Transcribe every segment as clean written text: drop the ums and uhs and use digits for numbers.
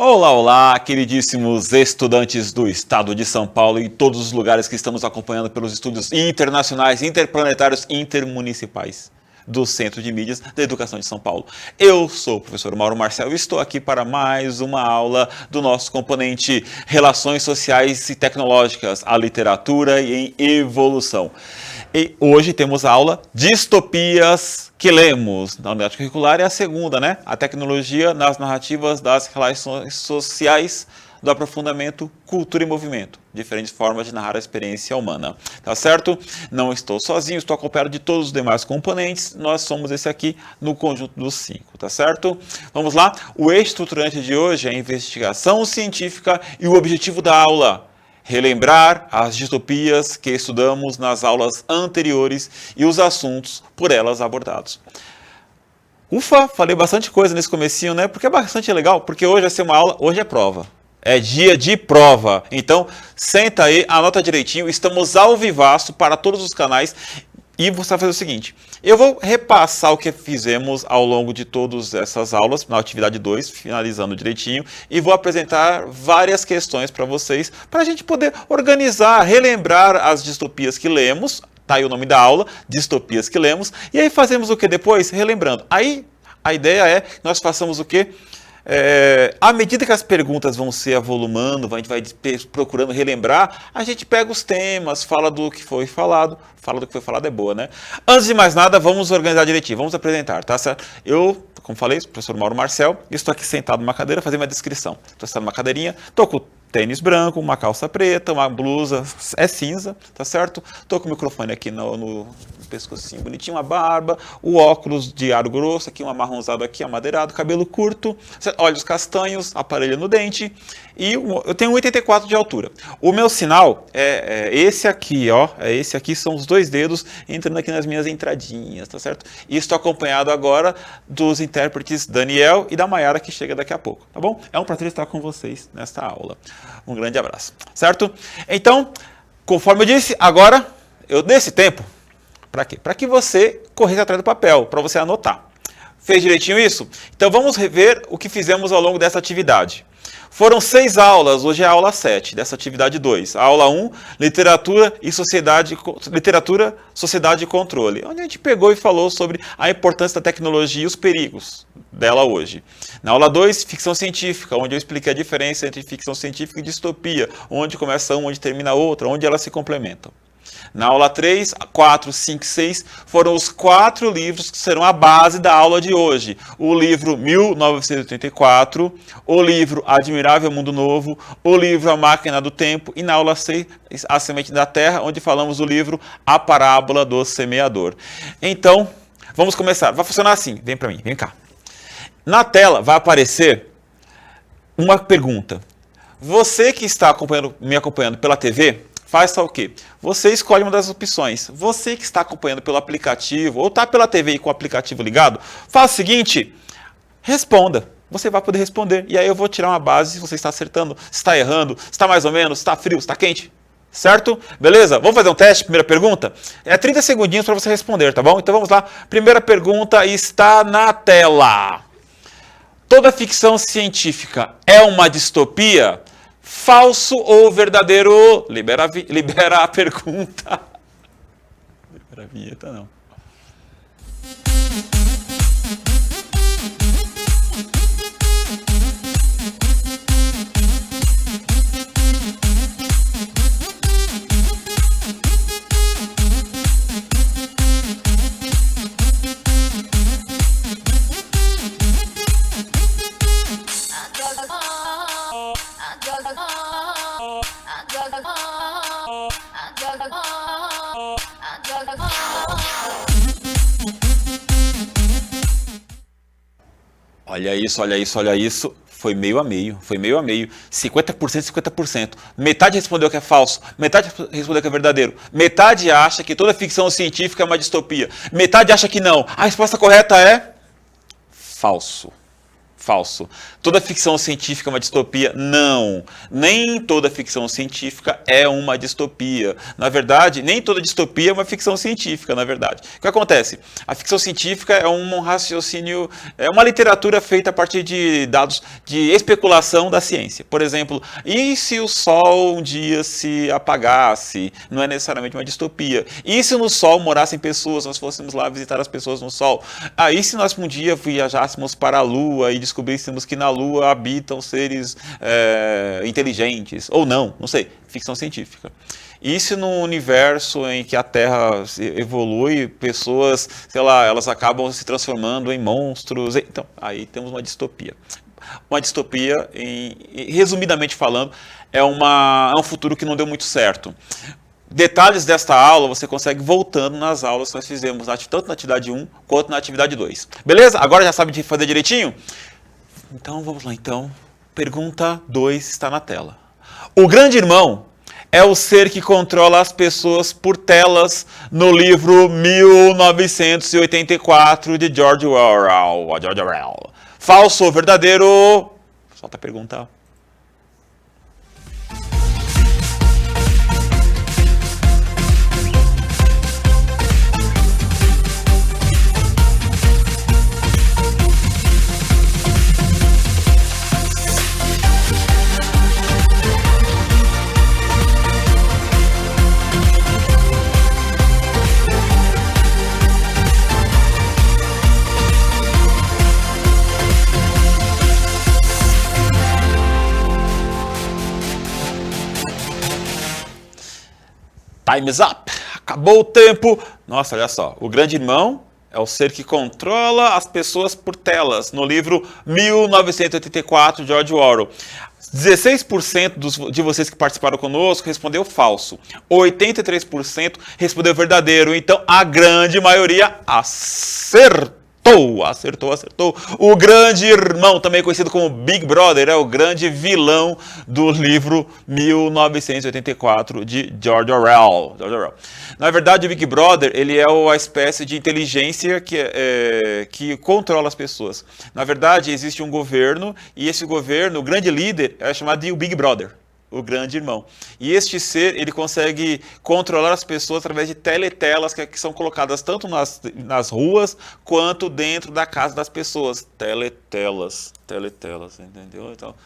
Olá, olá, queridíssimos estudantes do estado de São Paulo e todos os lugares que estamos acompanhando pelos estúdios internacionais, interplanetários, intermunicipais do Centro de Mídias da Educação de São Paulo. Eu sou o professor Mauro Marcel e estou aqui para mais uma aula do nosso componente Relações Sociais e Tecnológicas, a literatura em evolução. E hoje temos a aula Distopias que lemos. Na unidade curricular é a segunda, né? A tecnologia nas narrativas das relações sociais do aprofundamento cultura e movimento. Diferentes formas de narrar a experiência humana. Tá certo? Não estou sozinho, estou acompanhado de todos os demais componentes. Nós somos esse aqui no conjunto dos 5, tá certo? Vamos lá? O eixo estruturante de hoje é a investigação científica e o objetivo da aula: relembrar as distopias que estudamos nas aulas anteriores e os assuntos por elas abordados. Ufa, falei bastante coisa nesse comecinho, né? Porque é bastante legal, porque hoje vai ser uma aula, hoje é prova. É dia de prova. Então, senta aí, anota direitinho, estamos ao vivaço para todos os canais. E você vai fazer o seguinte: eu vou repassar o que fizemos ao longo de todas essas aulas, na atividade 2, finalizando direitinho, e vou apresentar várias questões para vocês, para a gente poder organizar, relembrar as distopias que lemos. Tá aí o nome da aula, Distopias que lemos. E aí fazemos o que depois? Relembrando. Aí a ideia é que nós façamos o quê? À medida que as perguntas vão se avolumando, a gente vai procurando relembrar, a gente pega os temas, fala do que foi falado. Fala do que foi falado é boa, né? Antes de mais nada, vamos organizar direitinho, vamos apresentar, tá certo? Eu, como falei, sou o professor Mauro Marcel, estou aqui sentado numa cadeira, fazendo uma descrição. Estou sentado numa cadeirinha, estou com tênis branco, uma calça preta, uma blusa cinza, tá certo? Estou com o microfone aqui no pescocinho bonitinho, uma barba, o óculos de aro grosso, aqui um amarronzado aqui, amadeirado, cabelo curto, olhos castanhos, aparelho no dente, e eu tenho 1,84 de altura. O meu sinal é esse aqui, ó, esse aqui são os dois dedos entrando aqui nas minhas entradinhas, tá certo? E estou acompanhado agora dos intérpretes Daniel e da Mayara, que chega daqui a pouco, tá bom? É um prazer estar com vocês nesta aula. Um grande abraço, certo? Então, conforme eu disse, agora eu dei esse tempo. Para quê? Para que você corresse atrás do papel, para você anotar. Fez direitinho isso? Então vamos rever o que fizemos ao longo dessa atividade. Foram 6 aulas, hoje é a aula 7 dessa atividade 2. A aula 1, Literatura, Sociedade e Controle, onde a gente pegou e falou sobre a importância da tecnologia e os perigos dela hoje. Na aula 2, Ficção Científica, onde eu expliquei a diferença entre ficção científica e distopia, onde começa uma, onde termina a outra, onde elas se complementam. Na aula 3, 4, 5 e 6 foram os 4 livros que serão a base da aula de hoje. O livro 1984, o livro Admirável Mundo Novo, o livro A Máquina do Tempo e na aula 6, A Semente da Terra, onde falamos do livro A Parábola do Semeador. Então, vamos começar. Vai funcionar assim, vem para mim, vem cá. Na tela vai aparecer uma pergunta. Você que está me acompanhando pela TV, faça o quê? Você escolhe uma das opções. Você que está acompanhando pelo aplicativo ou está pela TV e com o aplicativo ligado, faça o seguinte: responda. Você vai poder responder. E aí eu vou tirar uma base se você está acertando, se está errando, se está mais ou menos, se está frio, se está quente. Certo? Beleza? Vamos fazer um teste? Primeira pergunta? É 30 segundinhos para você responder, tá bom? Então vamos lá. Primeira pergunta está na tela. Toda ficção científica é uma distopia? Falso ou verdadeiro? Libera a pergunta. Libera a vinheta, não. Olha isso, olha isso, olha isso. Foi meio a meio, foi meio a meio. 50%, 50%. Metade respondeu que é falso, metade respondeu que é verdadeiro. Metade acha que toda ficção científica é uma distopia. Metade acha que não. A resposta correta é falso. Falso. Toda ficção científica é uma distopia? Não. Nem toda ficção científica é uma distopia. Na verdade, nem toda distopia é uma ficção científica, na verdade. O que acontece? A ficção científica é um raciocínio, é uma literatura feita a partir de dados de especulação da ciência. Por exemplo, e se o Sol um dia se apagasse? Não é necessariamente uma distopia. E se no Sol morassem pessoas, nós fôssemos lá visitar as pessoas no Sol? Aí se nós um dia viajássemos para a Lua e descobríssemos que na Lua habitam seres inteligentes, ou não sei, ficção científica. E se no universo em que a Terra evolui, pessoas, sei lá, elas acabam se transformando em monstros, então aí temos uma distopia. Uma distopia, resumidamente falando, é um futuro que não deu muito certo. Detalhes desta aula você consegue voltando nas aulas que nós fizemos, tanto na atividade 1 quanto na atividade 2. Beleza? Agora já sabe fazer direitinho? Então vamos lá então. Pergunta 2 está na tela. O grande irmão é o ser que controla as pessoas por telas no livro 1984 de George Orwell. Falso ou verdadeiro? Solta a pergunta. Time's up! Acabou o tempo! Nossa, olha só. O grande irmão é o ser que controla as pessoas por telas, no livro 1984, de George Orwell. 16% de vocês que participaram conosco respondeu falso. 83% respondeu verdadeiro. Então, a grande maioria acertou. Acertou. O grande irmão, também conhecido como Big Brother, é o grande vilão do livro 1984 de George Orwell. Na verdade, o Big Brother ele é uma espécie de inteligência que controla as pessoas. Na verdade, existe um governo e esse governo, o grande líder, é chamado de Big Brother. O grande irmão. E este ser, ele consegue controlar as pessoas através de teletelas que são colocadas tanto nas ruas quanto dentro da casa das pessoas. Teletelas, entendeu? Então,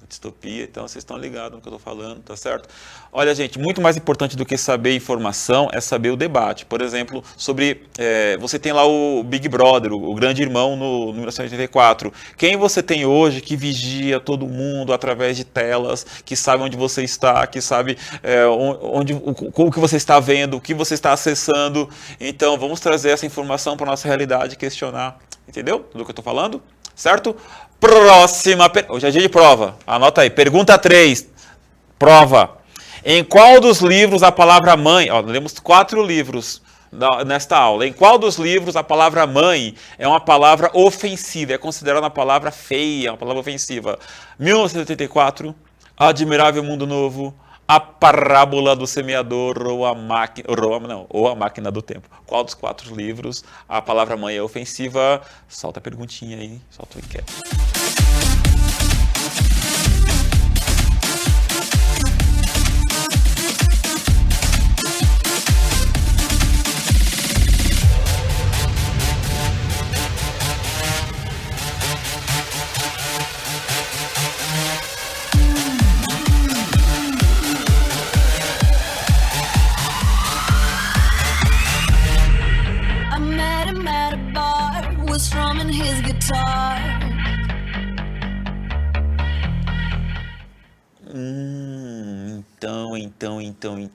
distopia, então vocês estão ligados no que eu estou falando, tá certo? Olha, gente, muito mais importante do que saber informação é saber o debate. Por exemplo, sobre, você tem lá o Big Brother, o grande irmão no 1984. Quem você tem hoje que vigia todo mundo através de telas, que sabe onde você está, que sabe o que você está vendo, o que você está acessando. Então, vamos trazer essa informação para a nossa realidade e questionar. Entendeu? Do que eu estou falando? Certo? Próxima. Hoje é dia de prova. Anota aí. Pergunta 3. Prova. Em qual dos livros a palavra mãe... lemos 4 livros nesta aula. Em qual dos livros a palavra mãe é uma palavra ofensiva? É considerada uma palavra feia, uma palavra ofensiva. 1984, Admirável Mundo Novo, A Parábola do Semeador ou a Máquina do Tempo. Qual dos 4 livros a palavra mãe é ofensiva? Solta a perguntinha aí, solta o enquete.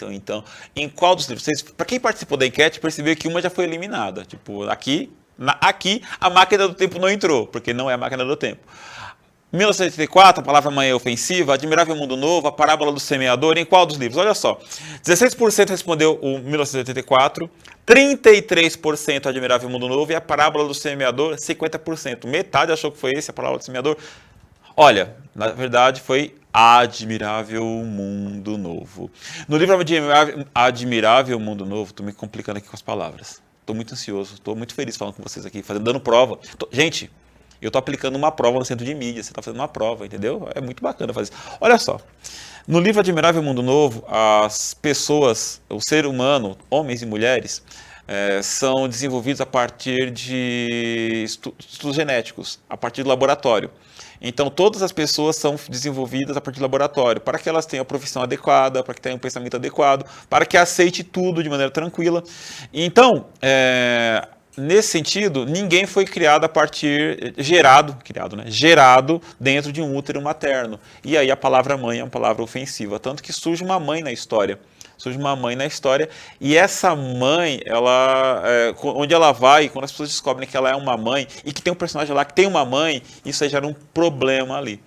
Então, em qual dos livros? Para quem participou da enquete, percebeu que uma já foi eliminada. Tipo, aqui a máquina do tempo não entrou, porque não é a máquina do tempo. 1984, a palavra mãe é ofensiva, Admirável Mundo Novo, A Parábola do Semeador, em qual dos livros? Olha só, 16% respondeu o 1984, 33% Admirável Mundo Novo e A Parábola do Semeador, 50%. Metade achou que foi esse, A Parábola do Semeador. Olha, na verdade foi Admirável Mundo Novo. No livro Admirável Mundo Novo, estou me complicando aqui com as palavras. Estou muito ansioso, estou muito feliz falando com vocês aqui, dando prova. Gente, Eu estou aplicando uma prova no centro de mídia, você está fazendo uma prova, entendeu? É muito bacana fazer isso. Olha só, no livro Admirável Mundo Novo, as pessoas, o ser humano, homens e mulheres, são desenvolvidos a partir de estudos genéticos, a partir do laboratório. Então, todas as pessoas são desenvolvidas a partir do laboratório, para que elas tenham a profissão adequada, para que tenham um pensamento adequado, para que aceite tudo de maneira tranquila. Então, nesse sentido, ninguém foi criado a partir, gerado dentro de um útero materno. E aí a palavra mãe é uma palavra ofensiva, tanto que surge uma mãe na história. E essa mãe, onde ela vai, quando as pessoas descobrem que ela é uma mãe, e que tem um personagem lá que tem uma mãe, isso aí gera um problema ali.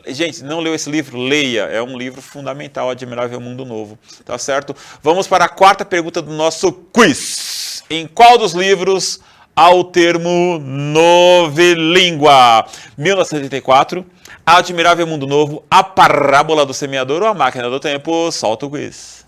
Gente, não leu esse livro? Leia, é um livro fundamental, Admirável Mundo Novo, tá certo? Vamos para a quarta pergunta do nosso quiz. Em qual dos livros há o termo novilíngua? 1984, Admirável Mundo Novo, A Parábola do Semeador ou A Máquina do Tempo? Solta o quiz.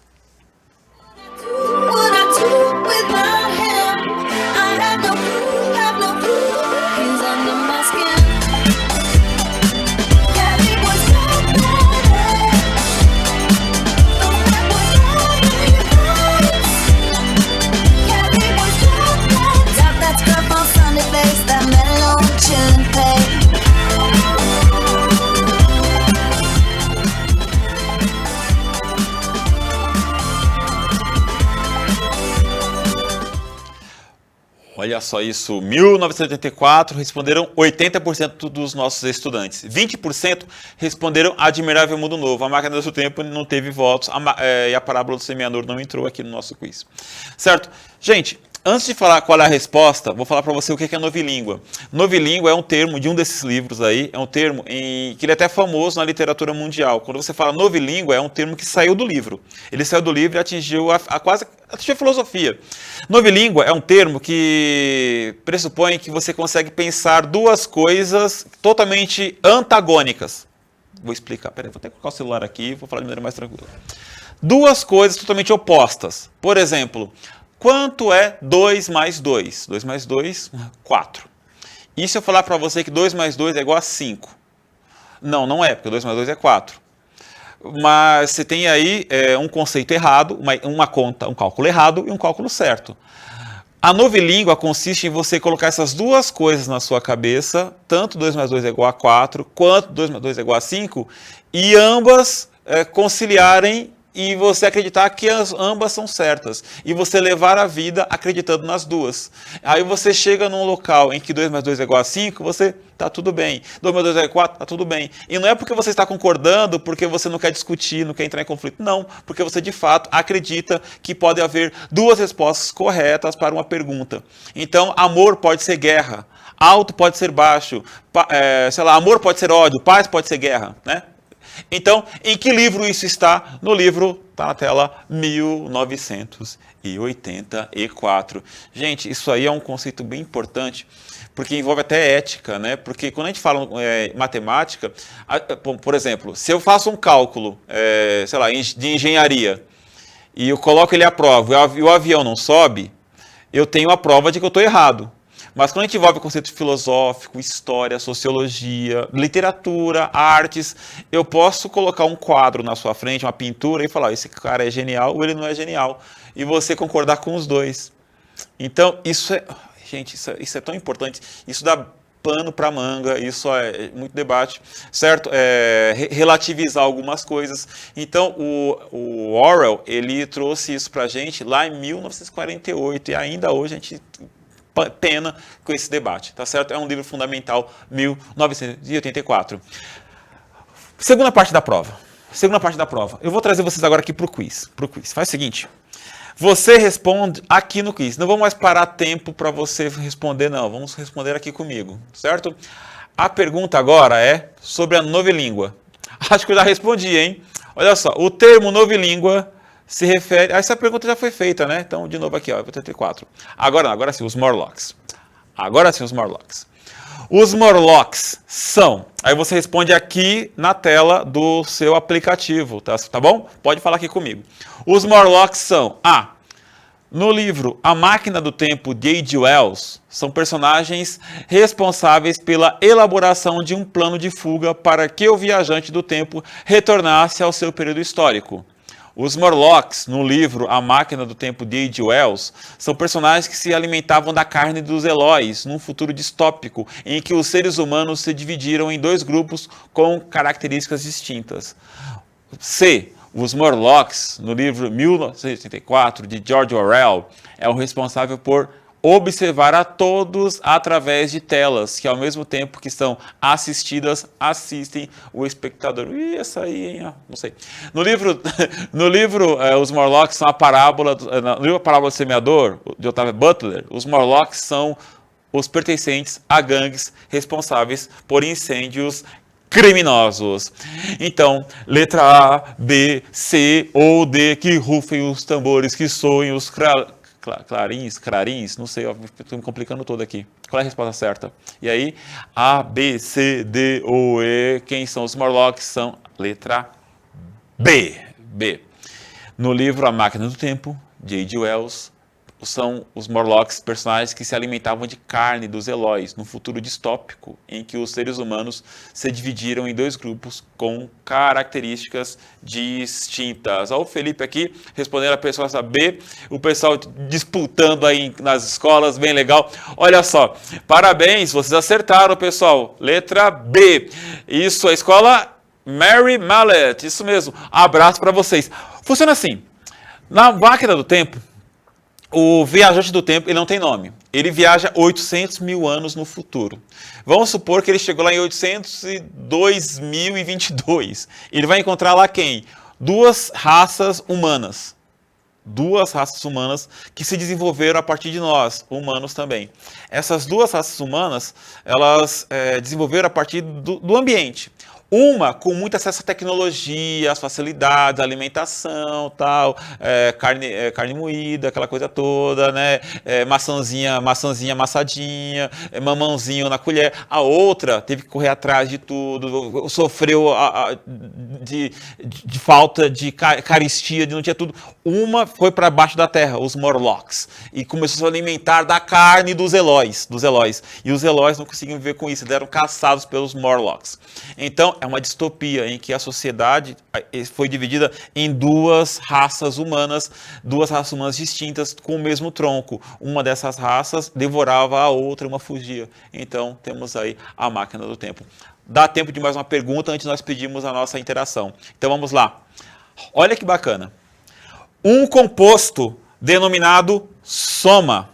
Olha só isso, 1984 responderam 80% dos nossos estudantes. 20% responderam Admirável Mundo Novo. A Máquina do Tempo não teve votos e a Parábola do Semeador não entrou aqui no nosso quiz. Certo? Gente, antes de falar qual é a resposta, vou falar para você o que é novilíngua. Novilíngua é um termo de um desses livros aí, é um termo que ele é até famoso na literatura mundial. Quando você fala novilíngua, é um termo que saiu do livro. Ele saiu do livro e atingiu atingiu a filosofia. Novilíngua é um termo que pressupõe que você consegue pensar duas coisas totalmente antagônicas. Vou explicar, peraí, vou até colocar o celular aqui e vou falar de maneira mais tranquila. Duas coisas totalmente opostas. Por exemplo, quanto é 2 mais 2? 2 mais 2, 4. E se eu falar para você que 2 mais 2 é igual a 5? Não, não é, porque 2 mais 2 é 4. Mas você tem aí um conceito errado, uma conta, um cálculo errado e um cálculo certo. A novilíngua consiste em você colocar essas duas coisas na sua cabeça, tanto 2 mais 2 é igual a 4, quanto 2 mais 2 é igual a 5, e ambas conciliarem e você acreditar que ambas são certas. E você levar a vida acreditando nas duas. Aí você chega num local em que 2 mais 2 é igual a 5, você tá tudo bem. 2 mais 2 é 4, tá tudo bem. E não é porque você está concordando, porque você não quer discutir, não quer entrar em conflito. Não, porque você de fato acredita que pode haver duas respostas corretas para uma pergunta. Então, amor pode ser guerra. Alto pode ser baixo. Amor pode ser ódio. Paz pode ser guerra, né? Então, em que livro isso está? No livro, está na tela, 1984. Gente, isso aí é um conceito bem importante, porque envolve até ética, né? Porque quando a gente fala matemática, por exemplo, se eu faço um cálculo, de engenharia, e eu coloco ele à prova, e o avião não sobe, eu tenho a prova de que eu estou errado. Mas quando a gente envolve conceito filosófico, história, sociologia, literatura, artes, eu posso colocar um quadro na sua frente, uma pintura, e falar, esse cara é genial ou ele não é genial. E você concordar com os dois. Então, isso é tão importante. Isso dá pano para manga, isso é muito debate, certo? Relativizar algumas coisas. Então, o Orwell, ele trouxe isso para a gente lá em 1948, e ainda hoje a gente pena com esse debate, tá certo? É um livro fundamental, 1984. Segunda parte da prova. Eu vou trazer vocês agora aqui para o quiz. Faz o seguinte, você responde aqui no quiz. Não vamos mais parar tempo para você responder, não. Vamos responder aqui comigo, certo? A pergunta agora é sobre a novilíngua. Acho que eu já respondi, hein? Olha só, o termo novilíngua se refere... Essa pergunta já foi feita, né? Então, de novo aqui, ó, 84. Agora sim, os Morlocks. Os Morlocks são... Aí você responde aqui na tela do seu aplicativo, tá bom? Pode falar aqui comigo. Os Morlocks são A, No livro A Máquina do Tempo, de H.G. Wells, são personagens responsáveis pela elaboração de um plano de fuga para que o viajante do tempo retornasse ao seu período histórico. Os Morlocks, no livro A Máquina do Tempo, de H.G. Wells, são personagens que se alimentavam da carne dos Eloys, num futuro distópico em que os seres humanos se dividiram em dois grupos com características distintas. C. Os Morlocks, no livro 1984, de George Orwell, é o responsável por observar a todos através de telas, que ao mesmo tempo que são assistidas, assistem o espectador. Ih, essa aí, hein? Não sei. No livro Os Morlocks são a parábola, no livro A Parábola do Semeador, de Octavia Butler, os Morlocks são os pertencentes a gangues responsáveis por incêndios criminosos. Então, letra A, B, C ou D, que rufem os tambores, que soem os clarins, não sei, estou me complicando todo aqui. Qual é a resposta certa? E aí, A, B, C, D ou E, quem são os Morlocks? São letra B. No livro A Máquina do Tempo, de H.G. Wells, são os Morlocks personagens que se alimentavam de carne dos Eloys, num futuro distópico, em que os seres humanos se dividiram em dois grupos com características distintas. Olha o Felipe aqui respondendo a pessoa B, o pessoal disputando aí nas escolas, bem legal. Olha só, parabéns, vocês acertaram, pessoal. Letra B. Isso, a escola Mary Mallet, isso mesmo. Abraço para vocês. Funciona assim, na máquina do tempo, o viajante do tempo, ele não tem nome. Ele viaja 800 mil anos no futuro. Vamos supor que ele chegou lá em 802.022. Ele vai encontrar lá quem? Duas raças humanas. Duas raças humanas que se desenvolveram a partir de nós, humanos também. Essas duas raças humanas, elas desenvolveram a partir do ambiente. Uma com muito acesso à tecnologia, às facilidades, à alimentação, tal, carne moída, aquela coisa toda, né? Maçãzinha amassadinha, mamãozinho na colher. A outra teve que correr atrás de tudo, sofreu de falta de caristia, não tinha tudo. Uma foi para baixo da terra, os Morlocks, e começou a se alimentar da carne dos Eloys. E os Eloys não conseguiam viver com isso, eles eram caçados pelos Morlocks. Então, é uma distopia em que a sociedade foi dividida em duas raças humanas distintas com o mesmo tronco. Uma dessas raças devorava a outra, uma fugia. Então, temos aí a máquina do tempo. Dá tempo de mais uma pergunta antes de nós pedirmos a nossa interação. Então, vamos lá. Olha que bacana. Um composto denominado soma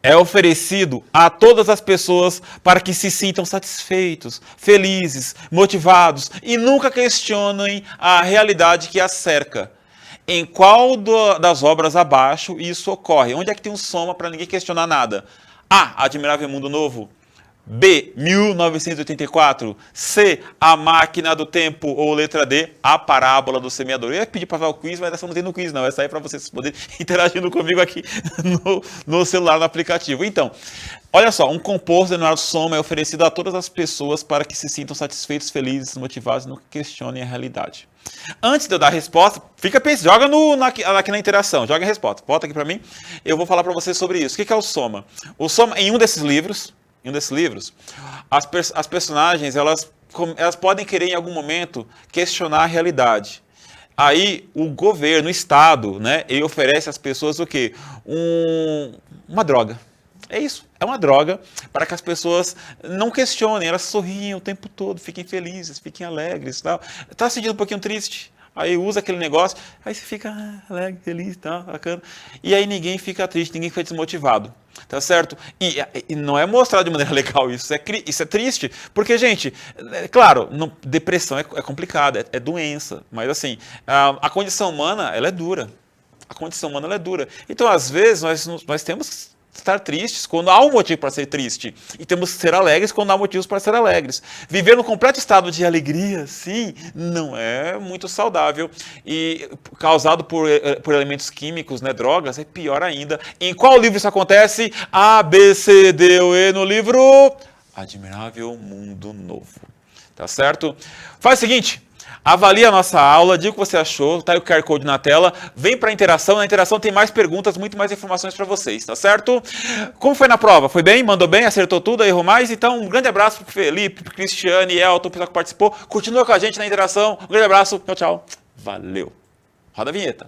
é oferecido a todas as pessoas para que se sintam satisfeitos, felizes, motivados e nunca questionem a realidade que as cerca. Em qual das obras abaixo isso ocorre? Onde é que tem um soma para ninguém questionar nada? A. Admirável Mundo Novo. B. 1984. C. A Máquina do Tempo. Ou letra D. A Parábola do Semeador. Eu ia pedir para fazer o quiz, mas essa não tem no quiz não. Essa aí é para vocês poderem interagindo comigo aqui no celular, no aplicativo. Então, olha só. Um composto denominado soma é oferecido a todas as pessoas para que se sintam satisfeitos, felizes, motivados e não questionem a realidade. Antes de eu dar a resposta, fica pensando, joga aqui na interação, joga a resposta. Volta aqui para mim. Eu vou falar para vocês sobre isso. O que é o soma? O soma, em um desses livros, as personagens elas podem querer em algum momento questionar a realidade. Aí o governo, o Estado, né, ele oferece às pessoas o quê? Uma droga. É isso, é uma droga para que as pessoas não questionem, elas sorriam o tempo todo, fiquem felizes, fiquem alegres. Está se sentindo um pouquinho triste? Aí usa aquele negócio, aí você fica alegre, feliz, tá, bacana. E aí ninguém fica triste, ninguém fica desmotivado, tá certo? E não é mostrado de maneira legal isso, isso é triste, porque, gente, claro, depressão é complicada, é doença, mas assim, a condição humana, ela é dura. A condição humana, ela é dura. Então, às vezes, nós temos que estar tristes quando há um motivo para ser triste. E temos que ser alegres quando há motivos para ser alegres. Viver no completo estado de alegria, sim, não é muito saudável. E causado por elementos químicos, né, drogas, é pior ainda. Em qual livro isso acontece? A, B, C, D ou E no livro Admirável Mundo Novo. Tá certo? Faz o seguinte, Avalie a nossa aula, diga o que você achou, tá aí o QR Code na tela, vem para a interação, na interação tem mais perguntas, muito mais informações para vocês, tá certo? Como foi na prova? Foi bem? Mandou bem? Acertou tudo? Errou mais? Então, um grande abraço pro Felipe, pro Cristiane, Elton, o pessoal que participou, continua com a gente na interação, um grande abraço, tchau, tchau, valeu. Roda a vinheta.